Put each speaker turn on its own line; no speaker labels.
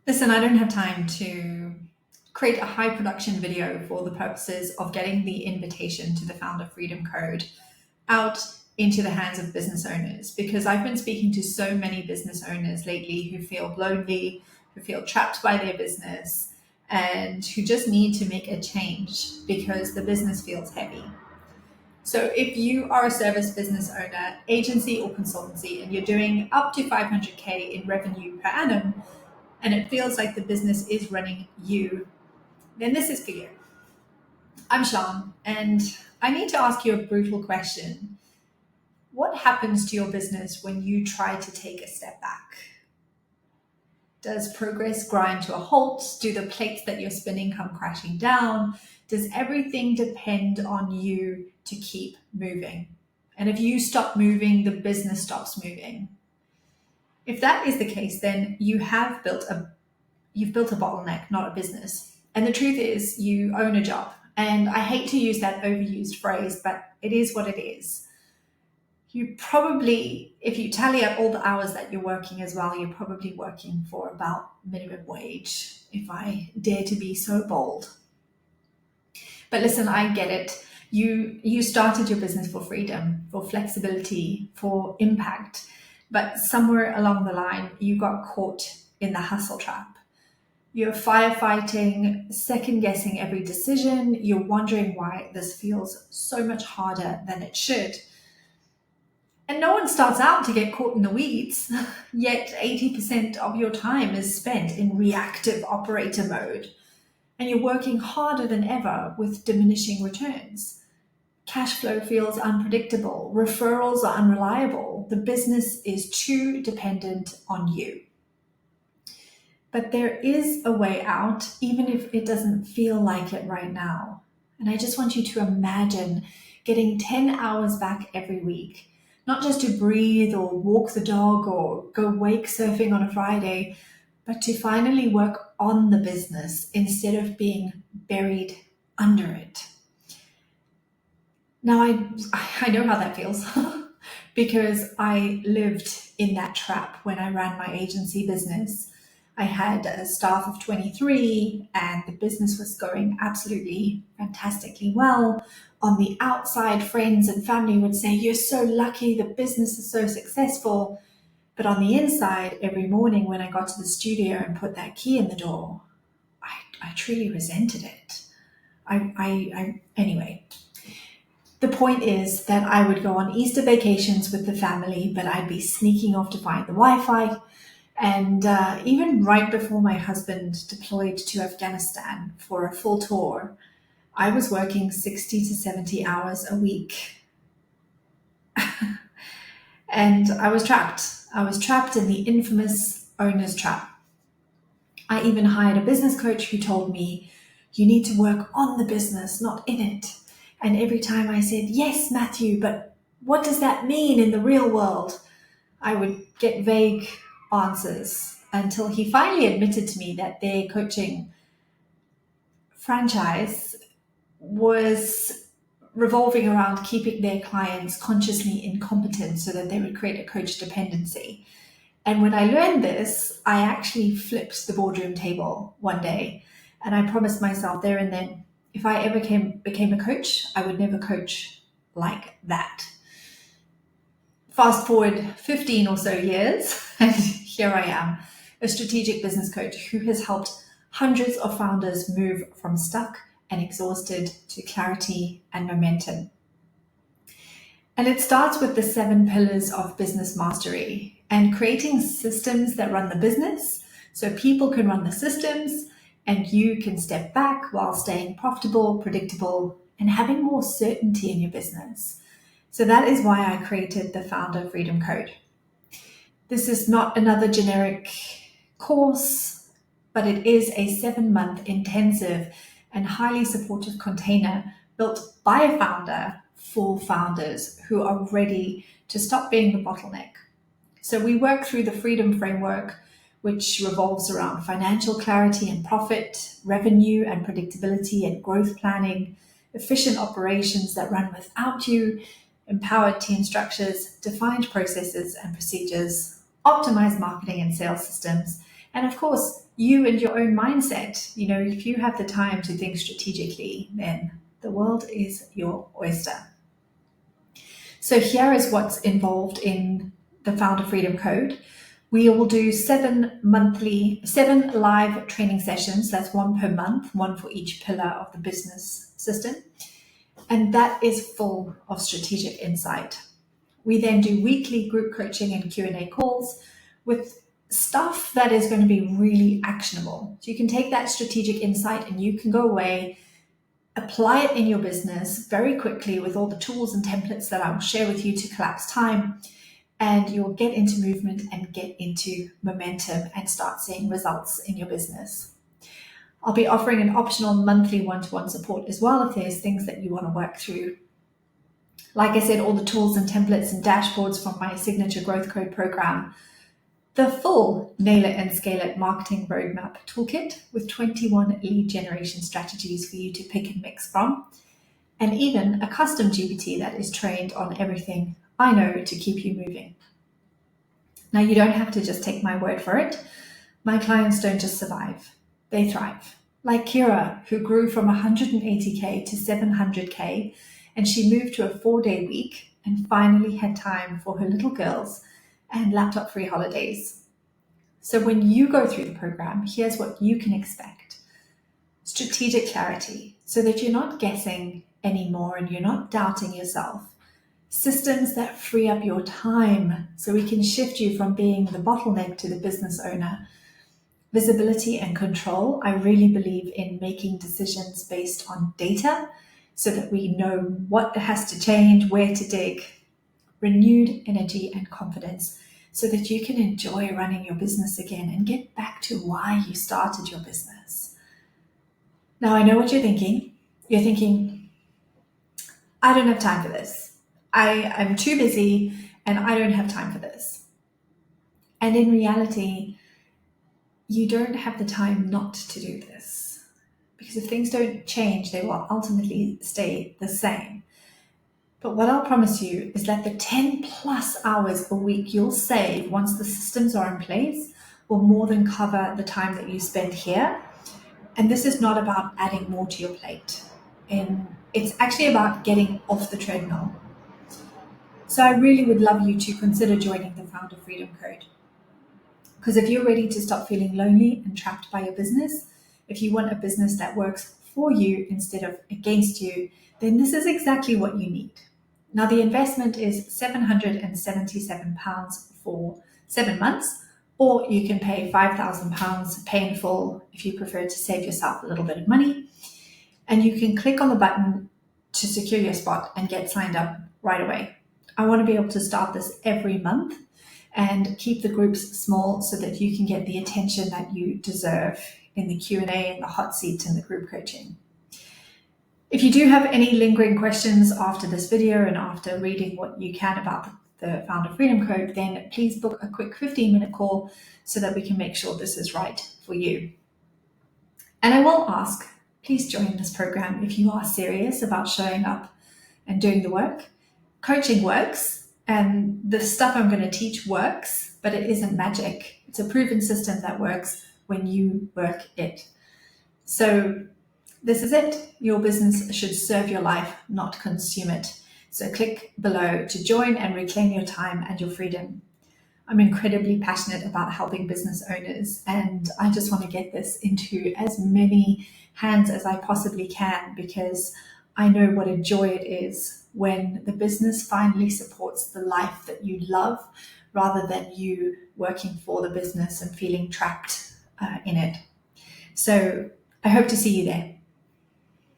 Listen, I don't have time to create a high production video for the purposes of getting the invitation to the Founder Freedom Code out into the hands of business owners, because I've been speaking to so many business owners lately who feel lonely, who feel trapped by their business, and who just need to make a change because the business feels heavy. So if you are a service business owner, agency or consultancy, and you're doing up to 500K in revenue per annum, and it feels like the business is running you, then this is for you. I'm Sean, and I need to ask you a brutal question. What happens to your business when you try to take a step back? Does progress grind to a halt? Do the plates that you're spinning come crashing down? Does everything depend on you to keep moving? And if you stop moving, the business stops moving. If that is the case, then you've built a bottleneck, not a business. And the truth is, you own a job. And I hate to use that overused phrase, but it is what it is. You probably, if you tally up all the hours that you're working as well, you're probably working for about minimum wage, if I dare to be so bold. But listen, I get it. You started your business for freedom, for flexibility, for impact. But somewhere along the line, you got caught in the hustle trap. You're firefighting, second guessing every decision. You're wondering why this feels so much harder than it should. And no one starts out to get caught in the weeds, yet 80% of your time is spent in reactive operator mode. And you're working harder than ever with diminishing returns. Cash flow feels unpredictable. Referrals are unreliable. The business is too dependent on you. But there is a way out, even if it doesn't feel like it right now. And I just want you to imagine getting 10 hours back every week, not just to breathe or walk the dog or go wake surfing on a Friday, but to finally work on the business instead of being buried under it. Now, I know how that feels because I lived in that trap when I ran my agency business. I had a staff of 23 and the business was going absolutely fantastically well. On the outside, friends and family would say, "You're so lucky, the business is so successful." But on the inside, every morning when I got to the studio and put that key in the door, I truly resented it. Anyway, the point is that I would go on Easter vacations with the family, but I'd be sneaking off to find the Wi-Fi. And even right before my husband deployed to Afghanistan for a full tour, I was working 60 to 70 hours a week. And I was trapped. I was trapped in the infamous owner's trap. I even hired a business coach who told me, "You need to work on the business, not in it." And every time I said, "Yes, Matthew, but what does that mean in the real world?" I would get vague answers until he finally admitted to me that their coaching franchise was revolving around keeping their clients consciously incompetent so that they would create a coach dependency. And when I learned this, I actually flipped the boardroom table one day and I promised myself there and then, if I ever became a coach, I would never coach like that. Fast forward 15 or so years, and here I am, a strategic business coach who has helped hundreds of founders move from stuck and exhausted to clarity and momentum. And it starts with the 7 pillars of business mastery and creating systems that run the business so people can run the systems and you can step back while staying profitable, predictable, and having more certainty in your business. So that is why I created the Founder Freedom Code. This is not another generic course, but it is a 7-month intensive and highly supportive container built by a founder for founders who are ready to stop being the bottleneck. So we work through the Freedom Framework, which revolves around financial clarity and profit, revenue and predictability and growth planning, efficient operations that run without you, empowered team structures, defined processes and procedures, optimized marketing and sales systems, and of course, you and your own mindset. If you have the time to think strategically, then the world is your oyster. So here is what's involved in the Founder Freedom Code. We will do 7 live training sessions. That's 1 per month, 1 for each pillar of the business system. And that is full of strategic insight. We then do weekly group coaching and Q&A calls with stuff that is going to be really actionable. So you can take that strategic insight and you can go away, apply it in your business very quickly with all the tools and templates that I will share with you to collapse time, and you'll get into movement and get into momentum and start seeing results in your business. I'll be offering an optional monthly one-to-one support as well if there's things that you want to work through. Like I said, all the tools and templates and dashboards from my Signature Growth Code program, the full Nail It and Scale It marketing roadmap toolkit with 21 lead generation strategies for you to pick and mix from, and even a custom GPT that is trained on everything I know to keep you moving. Now, you don't have to just take my word for it. My clients don't just survive, they thrive. Like Kira, who grew from 180K to 700K, and she moved to a 4-day week and finally had time for her little girls and laptop-free holidays. So when you go through the program, here's what you can expect. Strategic clarity, so that you're not guessing anymore and you're not doubting yourself. Systems that free up your time, so we can shift you from being the bottleneck to the business owner. Visibility and control. I really believe in making decisions based on data so that we know what has to change, where to dig. Renewed energy and confidence so that you can enjoy running your business again and get back to why you started your business. Now, I know what you're thinking. You're thinking, I don't have time for this. I'm too busy and I don't have time for this. And in reality, you don't have the time not to do this, because if things don't change, they will ultimately stay the same. But what I'll promise you is that the 10 plus hours a week you'll save once the systems are in place will more than cover the time that you spend here. And this is not about adding more to your plate. It's actually about getting off the treadmill. So I really would love you to consider joining the Founder Freedom Code. Because if you're ready to stop feeling lonely and trapped by your business, if you want a business that works for you instead of against you, then this is exactly what you need. Now, the investment is £777 for 7 months, or you can pay £5,000 pay in full if you prefer to save yourself a little bit of money. And you can click on the button to secure your spot and get signed up right away. I want to be able to start this every month and keep the groups small so that you can get the attention that you deserve in the Q&A and the hot seat and the group coaching. If you do have any lingering questions after this video and after reading what you can about the Founder Freedom Code, then please book a quick 15-minute call so that we can make sure this is right for you. And I will ask, please join this program if you are serious about showing up and doing the work. Coaching works, and the stuff I'm going to teach works, but it isn't magic. It's a proven system that works when you work it. So this is it. Your business should serve your life, not consume it. So click below to join and reclaim your time and your freedom. I'm incredibly passionate about helping business owners, and I just want to get this into as many hands as I possibly can, because I know what a joy it is when the business finally supports the life that you love, rather than you working for the business and feeling trapped in it. So I hope to see you there.